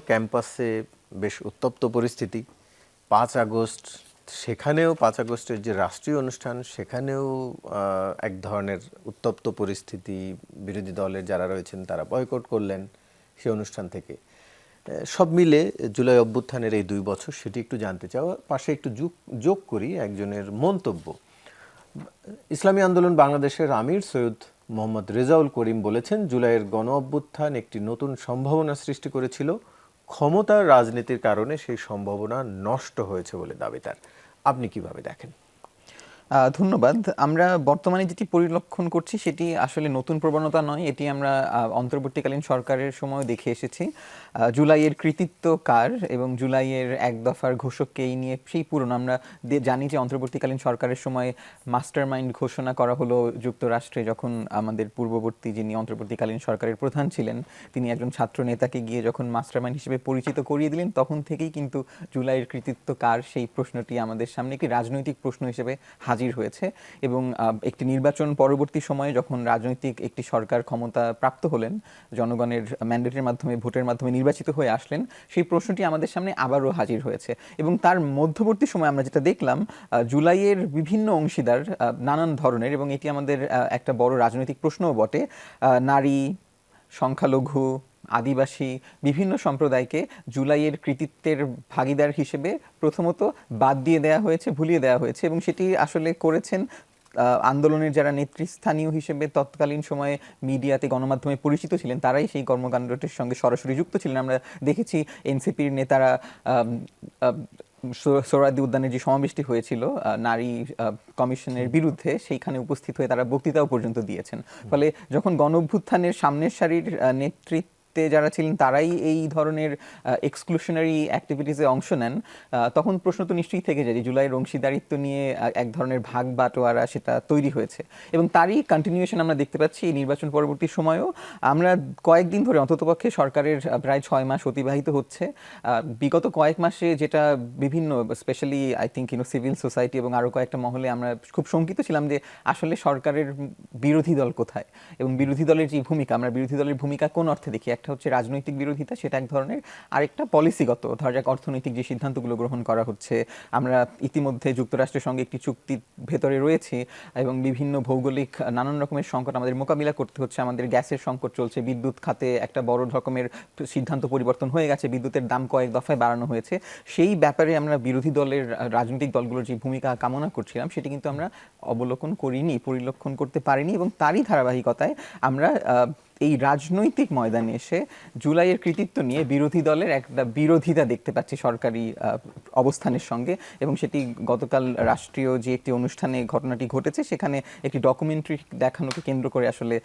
ক্যাম্পাসে বেশ উত্তপ্ত পরিস্থিতি। 5 আগস্ট, সেখানেও 5 আগস্টের যে রাষ্ট্রীয় অনুষ্ঠান সেখানেও এক ধরনের উত্তপ্ত পরিস্থিতি। বিরোধী দলের যারা রয়েছেন তারা বয়কট করলেন সেই অনুষ্ঠান থেকে। সব মিলে জুলাই অভ্যুত্থানের এই 2 বছর সেটি একটু জানতে চাও। পাশে একটু যোগ করি একজনের মন্তব্য। ইসলামী আন্দোলন বাংলাদেশের আমির সৈয়দ মোহাম্মদ রেজাউল করিম বলেছেন, জুলাইয়ের গণ অভ্যুত্থান একটি নতুন সম্ভাবনা সৃষ্টি করেছিল, ক্ষমতার রাজনীতির কারণে সেই সম্ভাবনা নষ্ট হয়েছে বলে দাবি তার। আপনি কিভাবে দেখেন? ধন্যবাদ। আমরা বর্তমানে যেটি পরিলক্ষণ করছি সেটি আসলে নতুন প্রবণতা নয়, এটি আমরা অন্তর্বর্তীকালীন সরকারের সময় দেখে এসেছি। জুলাইয়ের কৃতিত্ব কার এবং জুলাইয়ের এক দফার ঘোষককে এই নিয়ে সেই পুরনো আমরা জানি যে অন্তর্বর্তীকালীন সরকারের সময় মাস্টার মাইন্ড ঘোষণা করা হলো যুক্তরাষ্ট্রে, যখন আমাদের পূর্ববর্তী যিনি অন্তর্বর্তীকালীন সরকারের প্রধান ছিলেন তিনি একজন ছাত্র নেতাকে গিয়ে যখন মাস্টার মাইন্ড হিসেবে পরিচিত করিয়ে দিলেন, তখন থেকেই কিন্তু জুলাইয়ের কৃতিত্ব কার সেই প্রশ্নটি আমাদের সামনে একটি রাজনৈতিক প্রশ্ন হিসেবে হাজির হয়েছে। এবং একটি নির্বাচন পরবর্তী সময়ে যখন রাজনৈতিক একটি সরকার ক্ষমতা প্রাপ্ত হলেন, জনগণের ম্যান্ডেটের মাধ্যমে, ভোটের মাধ্যমে নির্বাচিত হয়ে আসলেন, সেই প্রশ্নটি আমাদের সামনে আবারও হাজির হয়েছে। এবং তার মধ্যবর্তী সময় আমরা যেটা দেখলাম, জুলাইয়ের বিভিন্ন অংশীদার নানান ধরনের, এবং এটি আমাদের একটা বড় রাজনৈতিক প্রশ্নও বটে, নারী, সংখ্যালঘু, আদিবাসী, বিভিন্ন সম্প্রদায়কে জুলাইয়ের কৃতিত্বের ভাগিদার হিসেবে প্রথমত বাদ দিয়ে দেওয়া হয়েছে, ভুলিয়ে দেওয়া হয়েছে। এবং সেটি আসলে করেছেন আন্দোলনের যারা নেতৃস্থানীয় হিসেবে তৎকালীন সময়ে মিডিয়াতে, গণমাধ্যমে পরিচিত ছিলেন, তারাই সেই কর্মকাণ্ডটির সঙ্গে সরাসরি যুক্ত ছিলেন। আমরা দেখেছি এনসিপির নেতারা সোহরাওয়ার্দী উদ্যানের যে সমাবেশটি হয়েছিল নারী কমিশনের বিরুদ্ধে, সেইখানে উপস্থিত হয়ে তারা বক্তৃতাও পর্যন্ত দিয়েছেন। ফলে যখন গণঅভ্যুত্থানের সামনের সারির নেতৃত্ব যারা ছিলেন তারাই এই ধরনের এক্সক্লুশনারি অ্যাক্টিভিটিসে অংশ নেন, তখন প্রশ্ন তো নিশ্চয়ই থেকে যায় যে জুলাইয়ের অংশীদারিত্ব নিয়ে এক ধরনের ভাগ বাটোয়ারা সেটা তৈরি হয়েছে। এবং তারই কন্টিনিউয়েশন আমরা দেখতে পাচ্ছি এই নির্বাচন পরবর্তী সময়েও। আমরা কয়েকদিন ধরে, অন্ততপক্ষে সরকারের প্রায় 6 মাস অতিবাহিত হচ্ছে, বিগত কয়েক মাসে যেটা বিভিন্ন, specially I think civil society এবং আরও কয়েকটা মহলে আমরা খুব শঙ্কিত ছিলাম যে আসলে সরকারের বিরোধী দল কোথায় এবং বিরোধী দলের যে ভূমিকা, আমরা বিরোধী দলের ভূমিকা কোন অর্থে দেখি। একটা হচ্ছে রাজনৈতিক বিরোধিতা, সেটা এক ধরনের, আরেকটা পলিসিগত, ধরা যাক অর্থনৈতিক যে সিদ্ধান্তগুলো গ্রহণ করা হচ্ছে। আমরা ইতিমধ্যে যুক্তরাষ্ট্রের সঙ্গে একটি চুক্তির ভেতরে রয়েছি এবং বিভিন্ন ভৌগোলিক নানান রকমের সংকট আমাদের মোকাবিলা করতে হচ্ছে। আমাদের গ্যাসের সংকট চলছে, বিদ্যুৎ খাতে একটা বড় রকমের সিদ্ধান্ত পরিবর্তন হয়ে গেছে, বিদ্যুতের দাম কয়েক দফায় বাড়ানো হয়েছে। সেই ব্যাপারে আমরা বিরোধী দলের, রাজনৈতিক দলগুলোর যে ভূমিকা কামনা করছিলাম সেটি কিন্তু আমরা অবলোকন করিনি, পরিলক্ষণ করতে পারিনি। এবং তারই ধারাবাহিকতায় আমরা এই রাজনৈতিক ময়দানে এসে জুলাইয়ের কৃতিত্ব নিয়ে বিরোধী দলের একটা বিরোধিতা দেখতে পাচ্ছি সরকারি অবস্থানের সঙ্গে। এবং সেটি গতকাল রাষ্ট্রীয় যে একটি অনুষ্ঠানে ঘটনাটি ঘটেছে, সেখানে একটি ডকুমেন্টারি দেখানোকে কেন্দ্র করে আসলে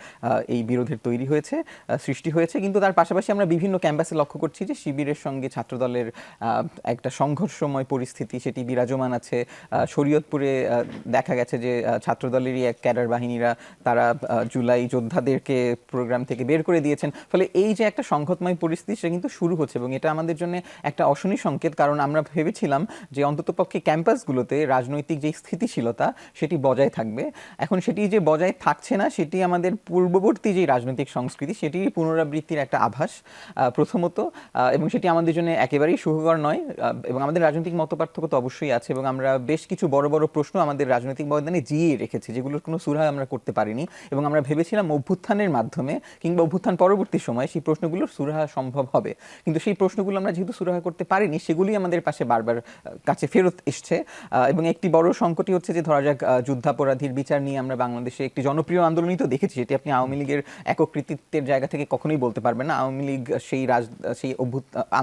এই বিরোধের তৈরি হয়েছে, সৃষ্টি হয়েছে। কিন্তু তার পাশাপাশি আমরা বিভিন্ন ক্যাম্পাসে লক্ষ্য করছি যে শিবিরের সঙ্গে ছাত্রদলের একটা সংঘর্ষময় পরিস্থিতি সেটি বিরাজমান আছে। শরীয়তপুরে দেখা গেছে যে ছাত্রদলেরই এক ক্যাডার বাহিনীরা তারা জুলাই যোদ্ধাদেরকে প্রোগ্রাম থেকে বের করে দিয়েছেন। ফলে এই যে একটা সংঘাতময় পরিস্থিতি সেটা কিন্তু শুরু হচ্ছে এবং এটা আমাদের জন্য একটা অশনি সংকেত। কারণ আমরা ভেবেছিলাম যে অন্ততপক্ষে ক্যাম্পাসগুলোতে রাজনৈতিক যে স্থিতিশীলতা সেটি বজায় থাকবে। এখন সেটি যে বজায় থাকছে না, সেটি আমাদের পূর্ববর্তী যে রাজনৈতিক সংস্কৃতি সেটির পুনরাবৃত্তির একটা আভাস প্রথমত, এবং সেটি আমাদের জন্য একেবারেই সুখকর নয়। এবং আমাদের রাজনৈতিক মতপার্থক্য তো অবশ্যই আছে এবং আমরা বেশ কিছু বড় বড় প্রশ্ন আমাদের রাজনৈতিক ময়দানে জিইয়ে রেখেছি, যেগুলোর কোনো সুরাহা আমরা করতে পারিনি। এবং আমরা ভেবেছিলাম অভ্যুত্থানের মাধ্যমে কিংবা অভ্যুত্থান পরবর্তী সময়ে সেই প্রশ্নগুলোর সুরাহা সম্ভব হবে। কিন্তু সেই প্রশ্নগুলো আমরা যেহেতু সুরাহা করতে পারিনি, সেগুলি আমাদের পাশে বারবার কাছে ফেরত এসছে। এবং একটি বড় সংকটই হচ্ছে যে ধরা যাক যুদ্ধাপরাধীর বিচার নিয়ে আমরা বাংলাদেশে একটি জনপ্রিয় আন্দোলনই তো দেখেছি, যেটি আপনি আওয়ামী লীগের একক কৃতিত্বের জায়গা থেকে কখনোই বলতে পারবেন না। আওয়ামী লীগ সেই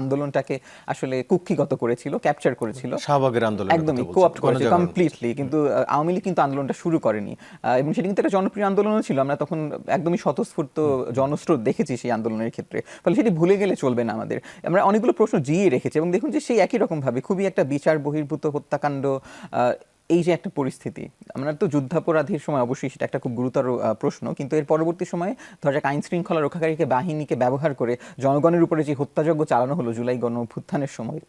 আন্দোলনটাকে আসলে কুক্ষিগত করেছিল, ক্যাপচার করেছিল, শাহবাগের আন্দোলন একদমই কোঅপ্ট করেছে কমপ্লিটলি। কিন্তু আওয়ামী লীগ কিন্তু আন্দোলনটা শুরু করেনি এবং সেটি কিন্তু একটা জনপ্রিয় আন্দোলনও ছিল। আমরা তখন একদমই স্বতঃস্ফূর্ত জনস্রোত দেখেছি সেই আন্দোলনের ক্ষেত্রে। ফলে সেটি ভুলে গেলে চলবে না আমাদের। আমরা অনেকগুলো প্রশ্ন জিয়ে রেখেছি এবং দেখুন যে সেই একই রকমভাবে খুবই একটা বিচার বহির্ভূত হত্যাকাণ্ড, এই যে একটা পরিস্থিতি, আমরা তো যুদ্ধাপরাধীর সময় অবশ্যই সেটা একটা খুব গুরুতর প্রশ্ন, কিন্তু এর পরবর্তী সময়ে ধরা যাক আইন শৃঙ্খলা রক্ষাকারীকে বাহিনীকে ব্যবহার করে জনগণের উপরে যে হত্যাযজ্ঞ চালানো হলো জুলাই গণ অভ্যুত্থানের সময়,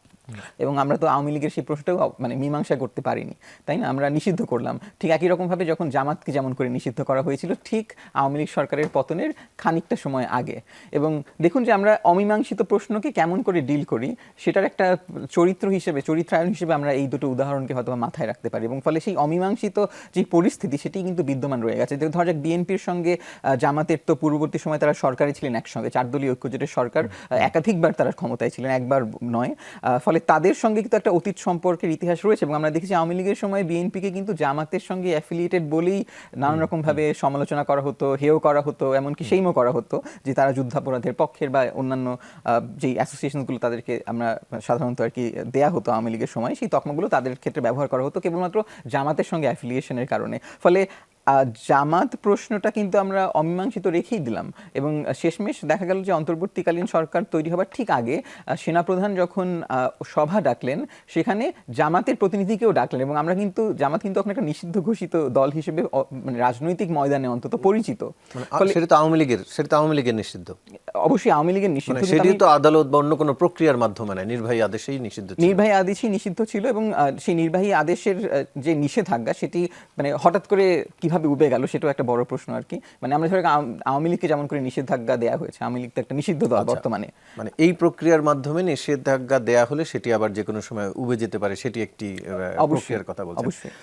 এবং আমরা তো আওয়ামী লীগের সেই প্রশ্নটাও মানে মীমাংসা করতে পারিনি, তাই না? আমরা নিষিদ্ধ করলাম। ঠিক একই রকমভাবে যখন জামাতকে যেমন করে নিষিদ্ধ করা হয়েছিল ঠিক আওয়ামী লীগ সরকারের পতনের খানিকটা সময় আগে। এবং দেখুন যে আমরা অমীমাংসিত প্রশ্নকে কেমন করে ডিল করি সেটার একটা চরিত্রায়ন হিসেবে আমরা এই দুটো উদাহরণকে হয়তো মাথায় রাখতে পারি, এবং ফলে সেই অমীমাংসিত যে পরিস্থিতি সেটি কিন্তু বিদ্যমান রয়ে গেছে। ধরা যাক বিএনপির সঙ্গে জামাতের তো পূর্ববর্তী সময় তারা সরকারে ছিলেন একসঙ্গে, 4 দলীয় ঐক্যজোটের সরকার, একাধিকবার তারা ক্ষমতায় ছিলেন, একবার নয়। ফলে তাদের সঙ্গে কিন্তু একটা অতীত সম্পর্কের ইতিহাস রয়েছে, এবং আমরা দেখেছি আওয়ামী লীগের সময় বিএনপিকে কিন্তু জামাতের সঙ্গে অ্যাফিলিয়েটেড বলেই নানান রকমভাবে সমালোচনা করা হতো, হেয় করা হতো, এমনকি সেইমও করা হতো যে তারা যুদ্ধাপরাধের পক্ষের বা অন্যান্য যেই অ্যাসোসিয়েশনগুলো তাদেরকে আমরা সাধারণত আর কি দেয়া হতো আওয়ামী লীগের সময়, সেই তকমাগুলো তাদের ক্ষেত্রে ব্যবহার করা হতো কেবলমাত্র জামাতের সঙ্গে অ্যাফিলিয়েশনের কারণে। ফলে জামাত প্রশ্নটা কিন্তু আমরা অমীমাংসিত রেখেই দিলাম, এবং শেষমেশ দেখা গেল যে অন্তর্বর্তীকালীন সরকার তৈরি হবার ঠিক আগে সেনাপ্রধান যখন সভা ডাকলেন সেখানে জামাতের প্রতিনিধিকেও ডাকলেন, এবং আমরা কিন্তু জামাত কিন্তু তখন একটা নিষিদ্ধ ঘোষিত দল হিসেবে মানে রাজনৈতিক ময়দানে অন্তত পরিচিত। সেটা তো আওয়ামী লীগের নিষিদ্ধ, অবশ্যই আওয়ামী লীগের নিষিদ্ধ, মানে সেটি তো আদালত বা অন্য কোনো প্রক্রিয়ার মাধ্যমে না, নির্বাহী আদেশেই নিষিদ্ধ ছিল। নির্বাহী আদেশই নিষিদ্ধ ছিল, এবং সেই নির্বাহী আদেশের যে নিষেধাজ্ঞা সেটি মানে হঠাৎ করে কিভাবে উবে গেল সেটাও একটা বড় প্রশ্ন আর কি। মানে আমরা ধরে আওয়ামী লীগকে যেমন করে নিষেধাজ্ঞা দেওয়া হয়েছে, আওয়ামী লীগ তো একটা নিষিদ্ধ দল বর্তমানে, মানে এই প্রক্রিয়ার মাধ্যমে নিষেধাজ্ঞা দেয়া হলে সেটি আবার যে কোনো সময় উবে যেতে পারে, সেটি একটি প্রক্রিয়ার কথা বলছেন। অবশ্যই।